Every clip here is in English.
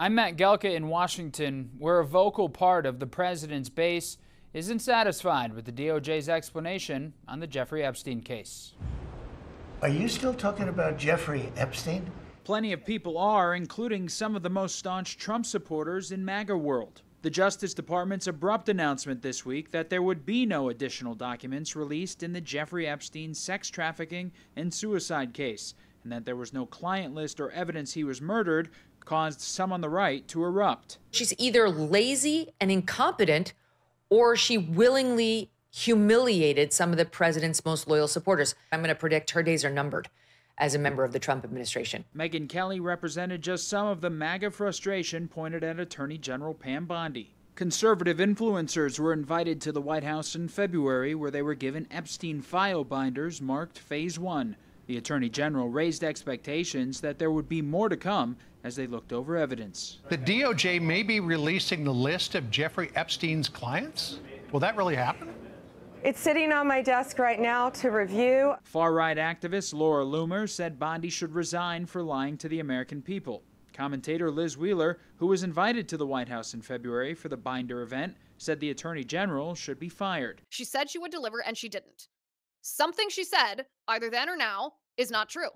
I'm Matt Gelka in Washington, where a vocal part of the president's base isn't satisfied with the DOJ's explanation on the Jeffrey Epstein case. Are you still talking about Jeffrey Epstein? Plenty of people are, including some of the most staunch Trump supporters in MAGA world. The Justice Department's abrupt announcement this week that there would be no additional documents released in the Jeffrey Epstein sex trafficking and suicide case, and that there was no client list or evidence he was murdered, caused some on the right to erupt. She's either lazy and incompetent, or she willingly humiliated some of the president's most loyal supporters. I'm going to predict her days are numbered as a member of the Trump administration. Megyn Kelly represented just some of the MAGA frustration pointed at Attorney General Pam Bondi. Conservative influencers were invited to the White House in February, where they were given Epstein file binders marked Phase 1. The Attorney General raised expectations that there would be more to come as they looked over evidence. The DOJ may be releasing the list of Jeffrey Epstein's clients? Will that really happen? It's sitting on my desk right now to review. Far-right activist Laura Loomer said Bondi should resign for lying to the American people. Commentator Liz Wheeler, who was invited to the White House in February for the binder event, said the Attorney General should be fired. She said she would deliver, and she didn't. Something she said, either then or now, is not true.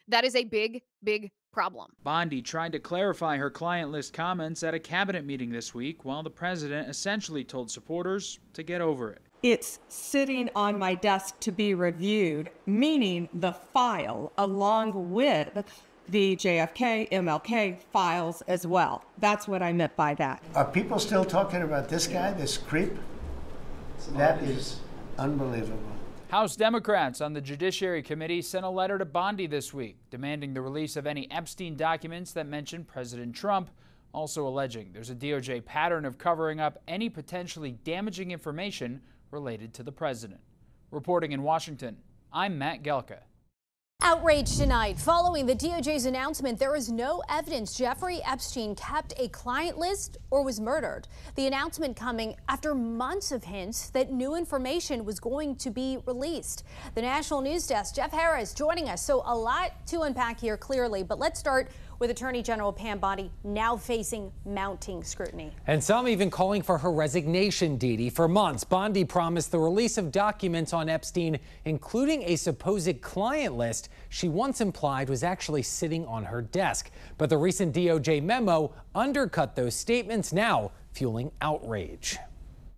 That is a big, big problem. Bondi tried to clarify her client list comments at a cabinet meeting this week, while the president essentially told supporters to get over it. It's sitting on my desk to be reviewed, meaning the file along with the JFK, MLK files as well. That's what I meant by that. Are people still talking about this guy, this creep? That is unbelievable. House Democrats on the Judiciary Committee sent a letter to Bondi this week, demanding the release of any Epstein documents that mention President Trump, also alleging there's a DOJ pattern of covering up any potentially damaging information related to the president. Reporting in Washington, I'm Matt Gelka. Outrage tonight following the DOJ's announcement there is no evidence Jeffrey Epstein kept a client list or was murdered. The announcement coming after months of hints that new information was going to be released. The National News Desk, Jeff Harris joining us. So a lot to unpack here clearly, but let's start with Attorney General Pam Bondi now facing mounting scrutiny. And some even calling for her resignation, Didi. For months, Bondi promised the release of documents on Epstein, including a supposed client list she once implied was actually sitting on her desk. But the recent DOJ memo undercut those statements, now fueling outrage.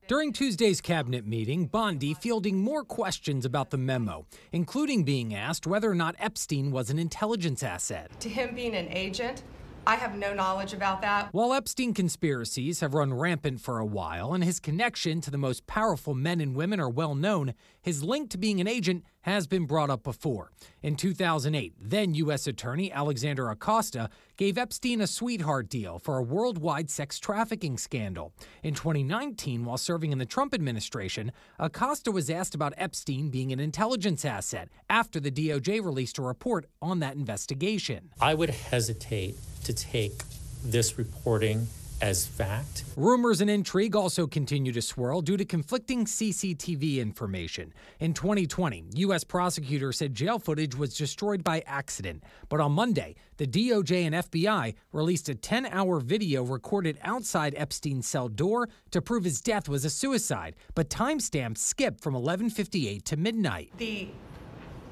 During Tuesday's cabinet meeting, Bondi fielding more questions about the memo, including being asked whether or not Epstein was an intelligence asset. To him being an agent, I have no knowledge about that. While Epstein conspiracies have run rampant for a while and his connection to the most powerful men and women are well known, his link to being an agent has been brought up before. In 2008, then U.S. Attorney Alexander Acosta gave Epstein a sweetheart deal for a worldwide sex trafficking scandal. In 2019, while serving in the Trump administration, Acosta was asked about Epstein being an intelligence asset after the DOJ released a report on that investigation. I would hesitate to take this reporting as fact. Rumors and intrigue also continue to swirl due to conflicting CCTV information. In 2020, U.S. prosecutors said jail footage was destroyed by accident. But on Monday, the DOJ and FBI released a 10-hour video recorded outside Epstein's cell door to prove his death was a suicide. But timestamps skipped from 11:58 to midnight. The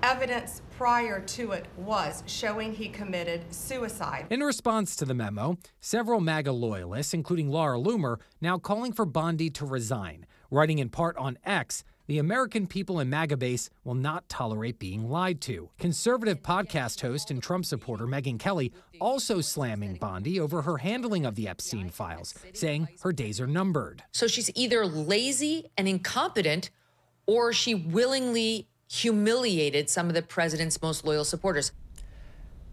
evidence prior to it was showing he committed suicide. In response to the memo, several MAGA loyalists, including Laura Loomer, now calling for Bondi to resign. Writing in part on X, the American people in MAGA base will not tolerate being lied to. Conservative podcast host and Trump supporter Megyn Kelly also slamming Bondi over her handling of the Epstein files, saying her days are numbered. So she's either lazy and incompetent, or she willingly humiliated some of the president's most loyal supporters.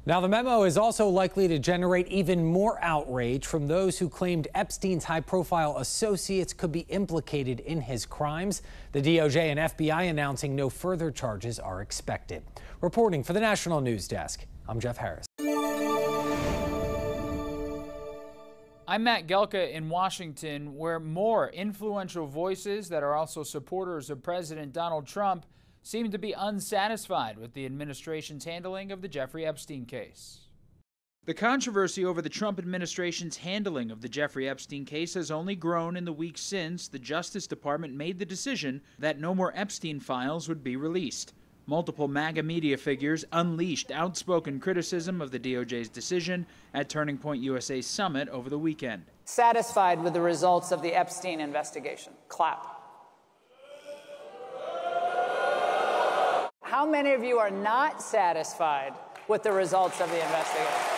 Now, the memo is also likely to generate even more outrage from those who claimed Epstein's high-profile associates could be implicated in his crimes. The DOJ and FBI announcing no further charges are expected. Reporting for the National News Desk, I'm Jeff Harris. I'm Matt Gelka in Washington, where more influential voices that are also supporters of President Donald Trump seem to be unsatisfied with the administration's handling of the Jeffrey Epstein case. The controversy over the Trump administration's handling of the Jeffrey Epstein case has only grown in the weeks since the Justice Department made the decision that no more Epstein files would be released. Multiple MAGA media figures unleashed outspoken criticism of the DOJ's decision at Turning Point USA's summit over the weekend. Satisfied with the results of the Epstein investigation? Clap. How many of you are not satisfied with the results of the investigation?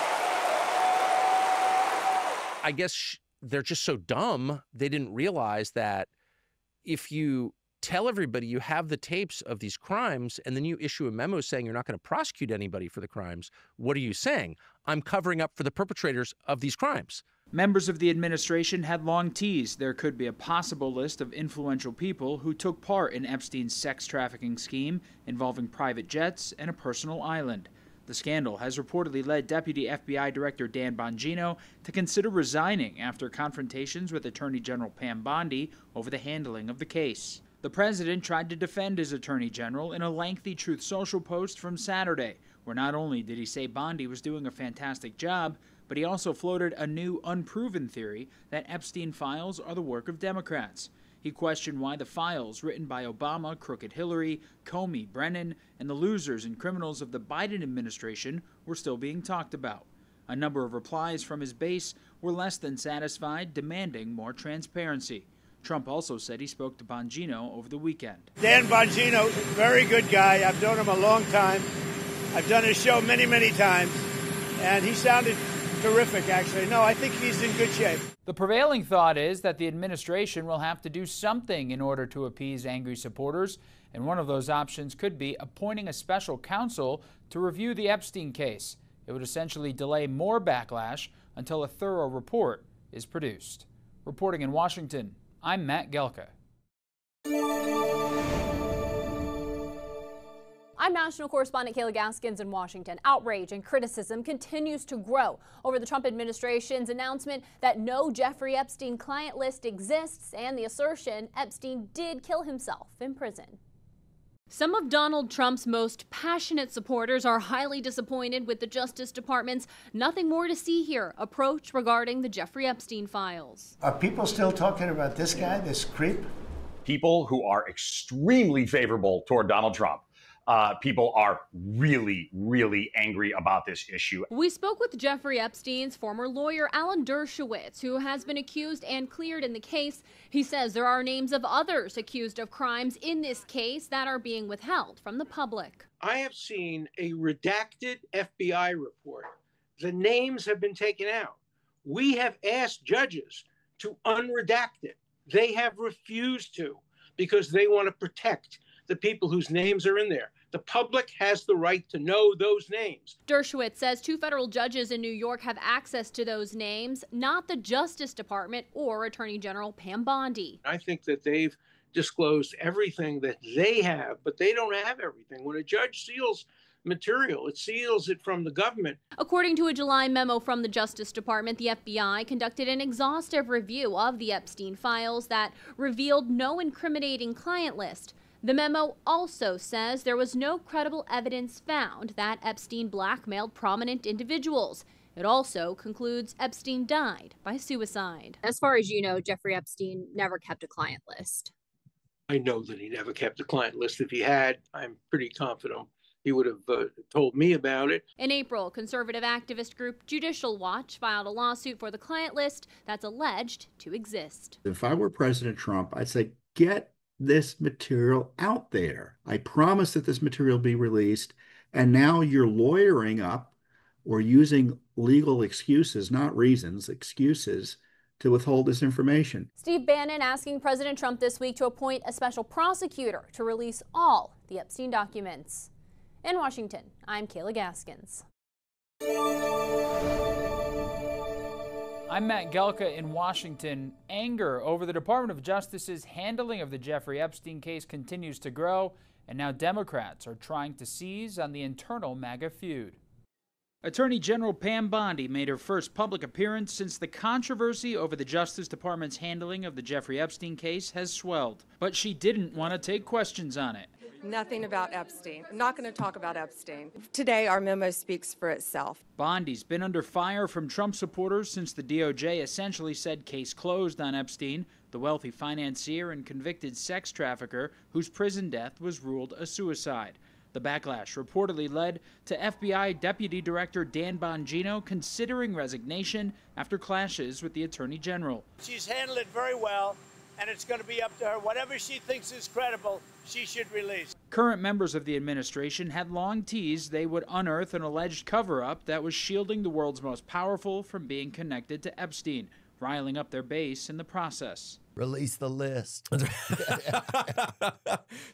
I guess they're just so dumb, they didn't realize that if you tell everybody you have the tapes of these crimes and then you issue a memo saying you're not going to prosecute anybody for the crimes, what are you saying? I'm covering up for the perpetrators of these crimes. Members of the administration had long teased there could be a possible list of influential people who took part in Epstein's sex trafficking scheme involving private jets and a personal island. The scandal has reportedly led Deputy FBI Director Dan Bongino to consider resigning after confrontations with Attorney General Pam Bondi over the handling of the case. The president tried to defend his attorney general in a lengthy Truth Social post from Saturday, where not only did he say Bondi was doing a fantastic job, but he also floated a new, unproven theory that Epstein files are the work of Democrats. He questioned why the files written by Obama, Crooked Hillary, Comey, Brennan, and the losers and criminals of the Biden administration were still being talked about. A number of replies from his base were less than satisfied, demanding more transparency. Trump also said he spoke to Bongino over the weekend. Dan Bongino, very good guy. I've known him a long time. I've done his show many, many times, and he sounded terrific, actually. No, I think he's in good shape. The prevailing thought is that the administration will have to do something in order to appease angry supporters, and one of those options could be appointing a special counsel to review the Epstein case. It would essentially delay more backlash until a thorough report is produced. Reporting in Washington, I'm Matt Gelka. I'm national correspondent Kayla Gaskins in Washington. Outrage and criticism continues to grow over the Trump administration's announcement that no Jeffrey Epstein client list exists and the assertion Epstein did kill himself in prison. Some of Donald Trump's most passionate supporters are highly disappointed with the Justice Department's "nothing more to see here" approach regarding the Jeffrey Epstein files. Are people still talking about this guy, this creep? People who are extremely favorable toward Donald Trump. People are really, really angry about this issue. We spoke with Jeffrey Epstein's former lawyer, Alan Dershowitz, who has been accused and cleared in the case. He says there are names of others accused of crimes in this case that are being withheld from the public. I have seen a redacted FBI report. The names have been taken out. We have asked judges to unredact it. They have refused to because they want to protect the people whose names are in there. The public has the right to know those names. Dershowitz says 2 federal judges in New York have access to those names, not the Justice Department or Attorney General Pam Bondi. I think that they've disclosed everything that they have, but they don't have everything. When a judge seals material, it seals it from the government. According to a July memo from the Justice Department, the FBI conducted an exhaustive review of the Epstein files that revealed no incriminating client list. The memo also says there was no credible evidence found that Epstein blackmailed prominent individuals. It also concludes Epstein died by suicide. As far as you know, Jeffrey Epstein never kept a client list. I know that he never kept a client list. If he had, I'm pretty confident he would have told me about it. In April, conservative activist group Judicial Watch filed a lawsuit for the client list that's alleged to exist. If I were President Trump, I'd say, get this material out there. I promise that this material be released, and now you're lawyering up or using legal excuses, not reasons, excuses, to withhold this information. Steve Bannon asking President Trump this week to appoint a special prosecutor to release all the Epstein documents. In Washington, I'm Kayla Gaskins. I'm Matt Gelka in Washington. Anger over the Department of Justice's handling of the Jeffrey Epstein case continues to grow, and now Democrats are trying to seize on the internal MAGA feud. Attorney General Pam Bondi made her first public appearance since the controversy over the Justice Department's handling of the Jeffrey Epstein case has swelled. But she didn't want to take questions on it. Nothing about Epstein. I'm not going to talk about Epstein. Today, our memo speaks for itself. Bondi's been under fire from Trump supporters since the DOJ essentially said case closed on Epstein, the wealthy financier and convicted sex trafficker whose prison death was ruled a suicide. The backlash reportedly led to FBI Deputy Director Dan Bongino considering resignation after clashes with the Attorney General. She's handled it very well, and it's going to be up to her. Whatever she thinks is credible, she should release. Current members of the administration had long teased they would unearth an alleged cover-up that was shielding the world's most powerful from being connected to Epstein, riling up their base in the process. Release the list.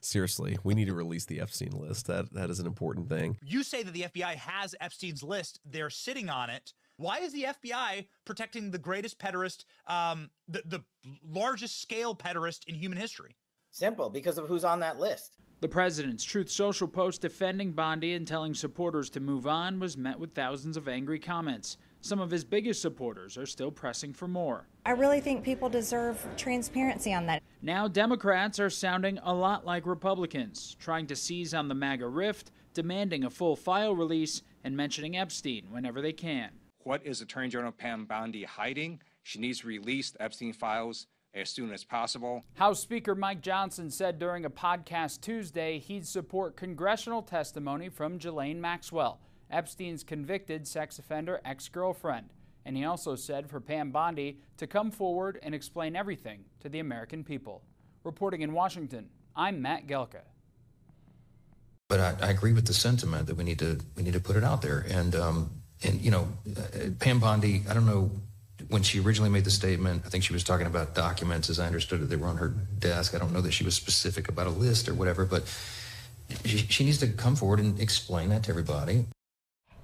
Seriously, we need to release the Epstein list. That is an important thing. You say that the FBI has Epstein's list. They're sitting on it. Why is the FBI protecting the greatest pederast, the largest scale pederast in human history? Simple, because of who's on that list. The president's Truth Social post defending Bondi and telling supporters to move on was met with thousands of angry comments. Some of his biggest supporters are still pressing for more. I really think people deserve transparency on that. Now Democrats are sounding a lot like Republicans, trying to seize on the MAGA rift, demanding a full file release, and mentioning Epstein whenever they can. What is Attorney General Pam Bondi hiding? She needs to release the Epstein files as soon as possible. House Speaker Mike Johnson said during a podcast Tuesday he'd support congressional testimony from Ghislaine Maxwell, Epstein's convicted sex offender ex-girlfriend. And he also said for Pam Bondi to come forward and explain everything to the American people. Reporting in Washington, I'm Matt Gelka. But I agree with the sentiment that we need to put it out there. And you know, Pam Bondi, I don't know, when she originally made the statement, I think she was talking about documents, as I understood it, they were on her desk. I don't know that she was specific about a list or whatever, but she needs to come forward and explain that to everybody.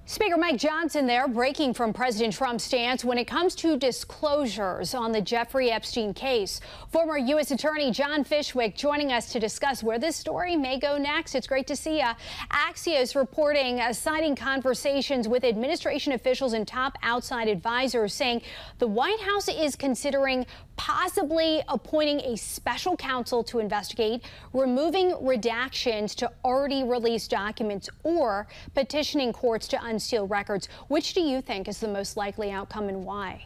Speaker Mike Johnson there, breaking from President Trump's stance when it comes to disclosures on the Jeffrey Epstein case. Former U.S. Attorney John Fishwick joining us to discuss where this story may go next. It's great to see you. Axios reporting, citing conversations with administration officials and top outside advisors, saying the White House is considering possibly appointing a special counsel to investigate, removing redactions to already released documents, or petitioning courts to unseal records. Which do you think is the most likely outcome and why?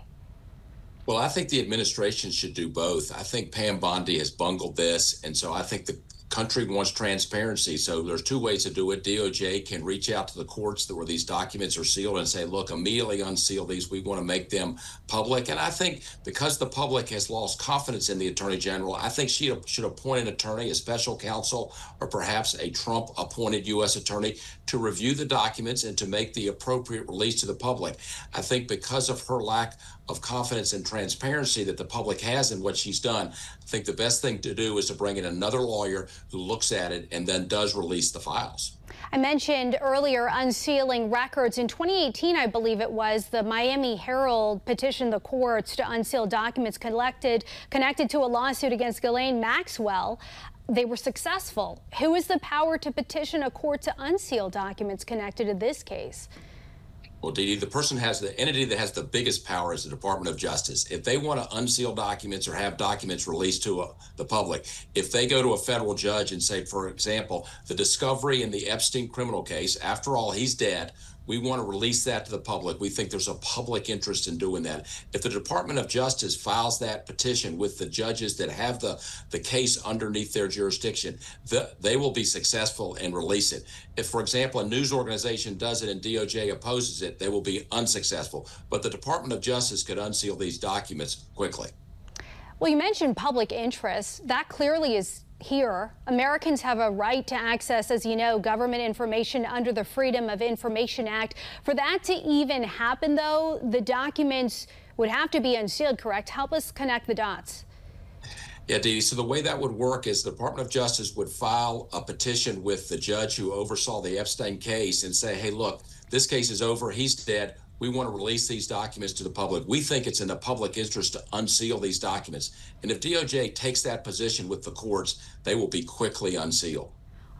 Well, I think the administration should do both. I think Pam Bondi has bungled this, and so I think the country wants transparency. So there's two ways to do it. DOJ can reach out to the courts where these documents are sealed and say, look, immediately unseal these. We want to make them public. And I think because the public has lost confidence in the Attorney General, I think she should appoint an attorney, a special counsel, or perhaps a Trump-appointed U.S. attorney to review the documents and to make the appropriate release to the public. I think because of her lack of confidence and transparency that the public has in what she's done, I think the best thing to do is to bring in another lawyer who looks at it and then does release the files. I mentioned earlier unsealing records. In 2018, I believe it was, the Miami Herald petitioned the courts to unseal documents connected to a lawsuit against Ghislaine Maxwell. They were successful. Who has the power to petition a court to unseal documents connected to this case? Well, Dee Dee, the entity that has the biggest power is the Department of Justice. If they want to unseal documents or have documents released to the public, if they go to a federal judge and say, for example, the discovery in the Epstein criminal case, after all, he's dead, we want to release that to the public. We think there's a public interest in doing that. If the Department of Justice files that petition with the judges that have the case underneath their jurisdiction, they will be successful and release it. If, for example, a news organization does it and DOJ opposes it, they will be unsuccessful. But the Department of Justice could unseal these documents quickly. Well, you mentioned public interest. That clearly is here. Americans have a right to access, as you know, government information under the Freedom of Information Act. For that to even happen, though, the documents would have to be unsealed, correct? Help us connect the dots. Yeah, Dee Dee, so the way that would work is the Department of Justice would file a petition with the judge who oversaw the Epstein case and say, hey, look, this case is over. He's dead. We want to release these documents to the public. We think it's in the public interest to unseal these documents. And if DOJ takes that position with the courts, they will be quickly unsealed.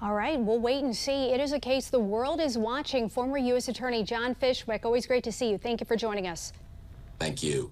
All right, we'll wait and see. It is a case the world is watching. Former U.S. Attorney John Fishwick, always great to see you. Thank you for joining us. Thank you.